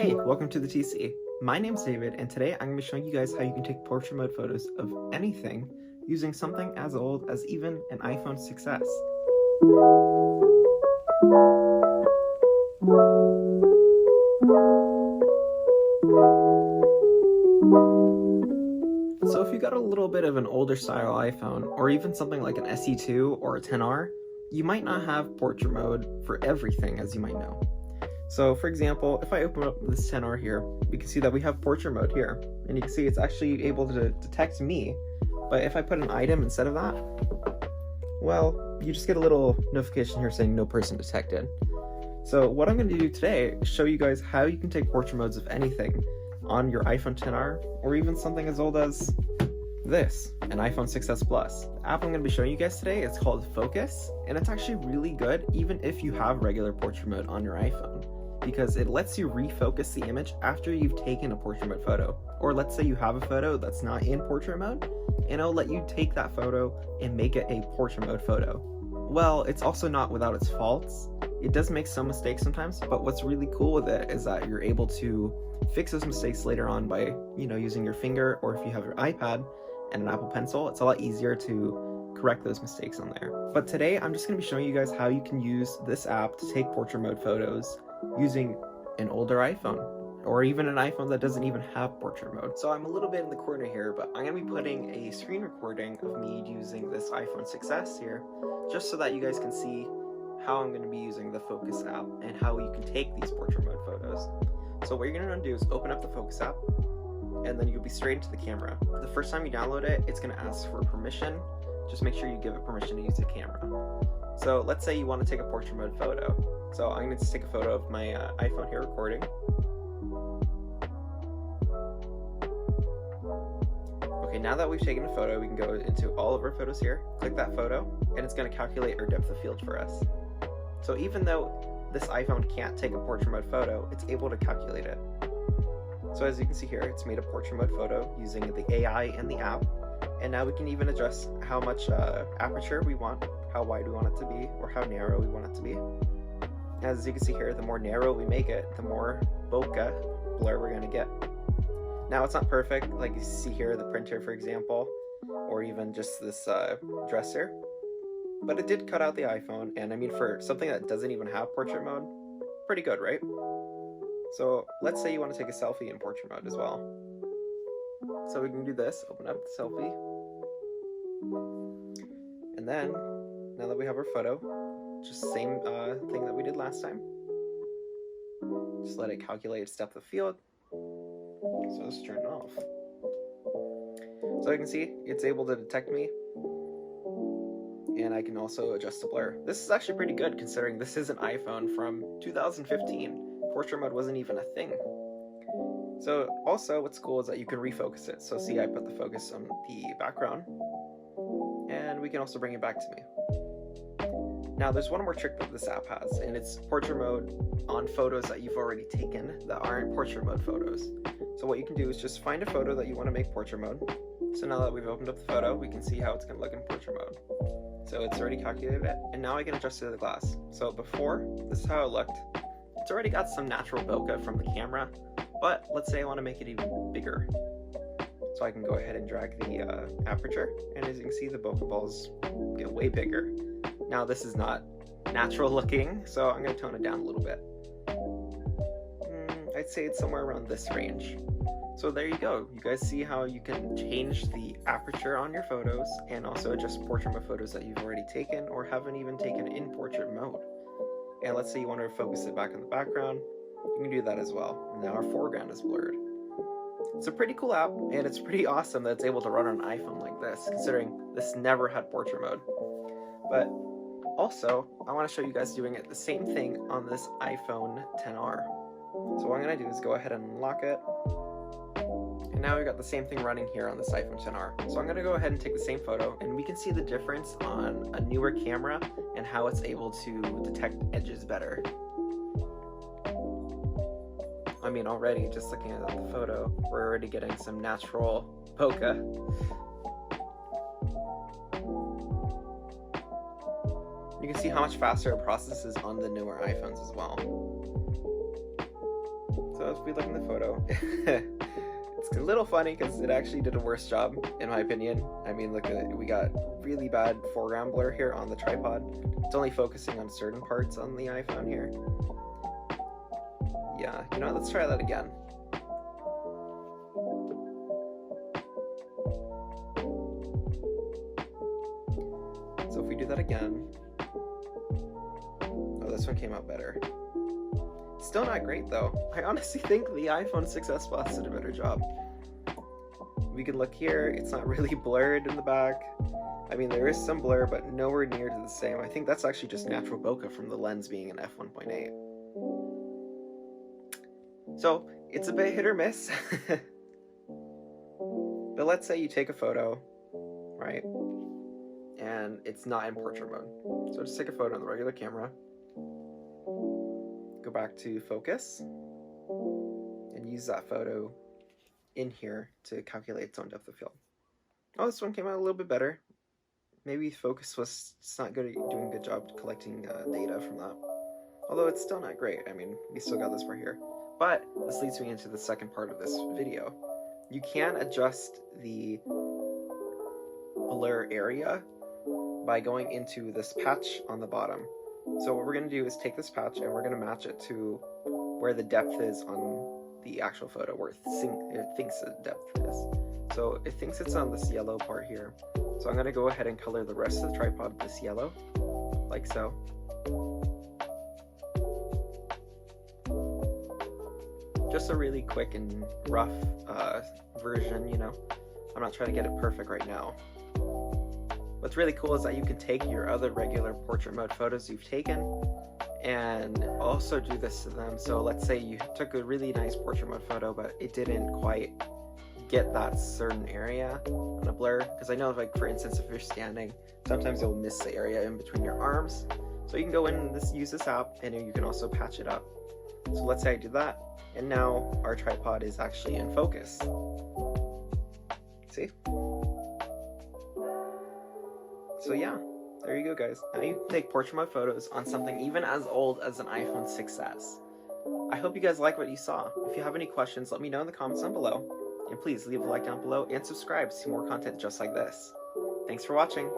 Hey, welcome to the TC. My name's David, and today I'm going to be showing you guys how you can take portrait mode photos of anything using something as old as even an iPhone 6S. So if you got a little bit of an older style iPhone, or even something like an SE2 or a 10R, you might not have portrait mode for everything, as you might know. So for example, if I open up this 10R here, we can see that we have portrait mode here, and you can see it's actually able to detect me. But if I put an item instead of that, well, you just get a little notification here saying no person detected. So what I'm going to do today is show you guys how you can take portrait modes of anything on your iPhone 10R, or even something as old as this, an iPhone 6S Plus. The app I'm going to be showing you guys today is called Focos, and it's actually really good even if you have regular portrait mode on your iPhone, because it lets you refocus the image after you've taken a portrait mode photo. Or let's say you have a photo that's not in portrait mode, and it'll let you take that photo and make it a portrait mode photo. Well, it's also not without its faults. It does make some mistakes sometimes, but what's really cool with it is that you're able to fix those mistakes later on by, using your finger, or if you have your iPad and an Apple Pencil, it's a lot easier to correct those mistakes on there. But today I'm just going to be showing you guys how you can use this app to take portrait mode photos using an older iPhone, or even an iPhone that doesn't even have portrait mode. So I'm a little bit in the corner here, but I'm going to be putting a screen recording of me using this iPhone 6S here, just so that you guys can see how I'm going to be using the Focos app and how you can take these portrait mode photos. So what you're going to do is open up the Focos app, and then you'll be straight into the camera. The first time you download it, it's going to ask for permission. Just make sure you give it permission to use the camera. So let's say you want to take a portrait mode photo. So I'm going to just take a photo of my iPhone here recording. Okay, now that we've taken a photo, we can go into all of our photos here, click that photo, and it's going to calculate our depth of field for us. So even though this iPhone can't take a portrait mode photo, it's able to calculate it. So as you can see here, it's made a portrait mode photo using the AI and the app. And now we can even adjust how much aperture we want, how wide we want it to be, or how narrow we want it to be. As you can see here, the more narrow we make it, the more bokeh blur we're going to get. Now it's not perfect, like you see here, the printer for example, or even just this dresser. But it did cut out the iPhone, and I mean, for something that doesn't even have portrait mode, pretty good, right? So let's say you want to take a selfie in portrait mode as well. So we can do this, open up the selfie. And then, now that we have our photo, just the same thing that we did last time. Just let it calculate its depth of field. So let's turn it off. So you can see, it's able to detect me. And I can also adjust the blur. This is actually pretty good considering this is an iPhone from 2015. Portrait mode wasn't even a thing. So also what's cool is that you can refocus it. So see, I put the focus on the background, and we can also bring it back to me. Now there's one more trick that this app has, and it's portrait mode on photos that you've already taken that aren't portrait mode photos. So what you can do is just find a photo that you want to make portrait mode. So now that we've opened up the photo, we can see how it's going to look in portrait mode. So it's already calculated it, and now I can adjust it to the glass. So before, this is how it looked. It's already got some natural bokeh from the camera, but let's say I want to make it even bigger. So I can go ahead and drag the aperture, and as you can see, the bokeh balls get way bigger. Now this is not natural looking, so I'm going to tone it down a little bit. I'd say it's somewhere around this range. So there you go. You guys see how you can change the aperture on your photos and also adjust portrait mode photos that you've already taken or haven't even taken in portrait mode. And let's say you want to focus it back in the background, you can do that as well. Now our foreground is blurred. It's a pretty cool app, and it's pretty awesome that it's able to run on an iPhone like this, considering this never had portrait mode. But also, I want to show you guys doing it the same thing on this iPhone 10R. So what I'm going to do is go ahead and unlock it. And now we've got the same thing running here on this iPhone 10R. So I'm going to go ahead and take the same photo, and we can see the difference on a newer camera and how it's able to detect edges better. I mean, already, just looking at the photo, we're already getting some natural bokeh. You can see how much faster it processes on the newer iPhones as well. So So if we look in the photo, it's a little funny because it actually did a worse job, in my opinion. I mean, look at it. We got really bad foreground blur here on the tripod. It's only focusing on certain parts on the iPhone here. Yeah, you know, let's try that again. So if we do that again, oh, this one came out better. Still not great though. I honestly think the iPhone 6s Plus did a better job. We can look here, it's not really blurred in the back. I mean, there is some blur, but nowhere near to the same. I think that's actually just natural bokeh from the lens being an f1.8. So, it's a bit hit or miss. But let's say you take a photo, right? And it's not in portrait mode. So just take a photo on the regular camera. Go back to focus. And use that photo in here to calculate its own depth of field. Oh, this one came out a little bit better. Maybe focus was just not good at doing a good job collecting data from that. Although it's still not great. I mean, we still got this part here. But this leads me into the second part of this video. You can adjust the blur area by going into this patch on the bottom. So what we're going to do is take this patch and we're going to match it to where the depth is on the actual photo, where it thinks the depth is. So it thinks it's on this yellow part here. So I'm going to go ahead and color the rest of the tripod this yellow, like so. Just a really quick and rough version, you know. I'm not trying to get it perfect right now. What's really cool is that you can take your other regular portrait mode photos you've taken and also do this to them. So let's say you took a really nice portrait mode photo, but it didn't quite get that certain area on a blur. Because I know, like, for instance, if you're standing, sometimes you'll miss the area in between your arms. So you can go in and use this app, and you can also patch it up. So let's say I do that, and now our tripod is actually in focus. See? So yeah, there you go, guys. Now you can take portrait mode photos on something even as old as an iPhone 6s. I hope you guys like what you saw. If you have any questions, let me know in the comments down below. And please leave a like down below and subscribe to see more content just like this. Thanks for watching.